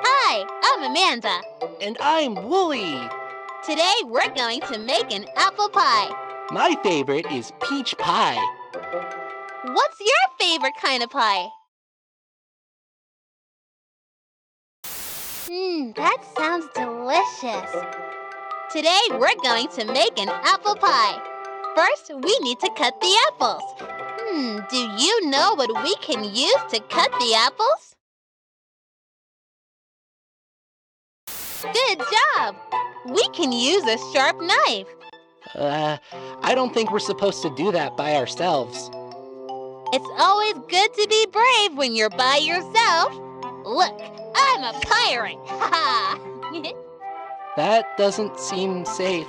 Hi, I'm Amanda. And I'm Wooly. Today we're going to make an apple pie. My favorite is peach pie. What's your favorite kind of pie? That sounds delicious. Today we're going to make an apple pie. First, we need to cut the apples. Do you know what we can use to cut the apples? Good job! We can use a sharp knife. I don't think we're supposed to do that by ourselves. It's always good to be brave when you're by yourself. Look, I'm a pirate! Ha That doesn't seem safe.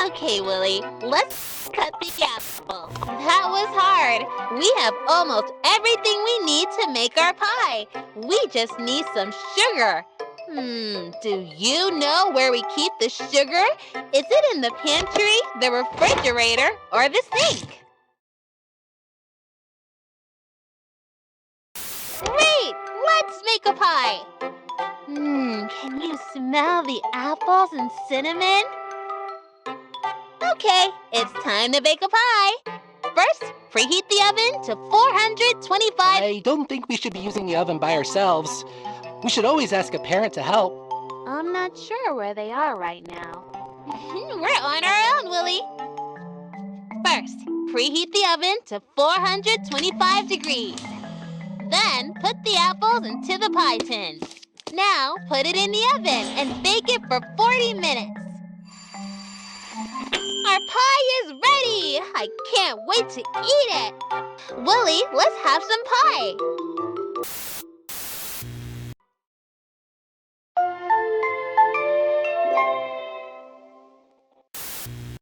Okay, Willie, let's cut the apples. That was hard. We have almost everything we need to make our pie. We just need some sugar. Do you know where we keep the sugar? Is it in the pantry, the refrigerator, or the sink? Great! Let's make a pie. Can you smell the apples and cinnamon? Okay, it's time to bake a pie. First, preheat the oven to 425. I don't think we should be using the oven by ourselves. We should always ask a parent to help. I'm not sure where they are right now. We're on our own, Willie. First, preheat the oven to 425 degrees. Then, put the apples into the pie tin. Now, put it in the oven and bake it for 40 minutes. Our pie is ready! I can't wait to eat it! Willie, let's have some pie.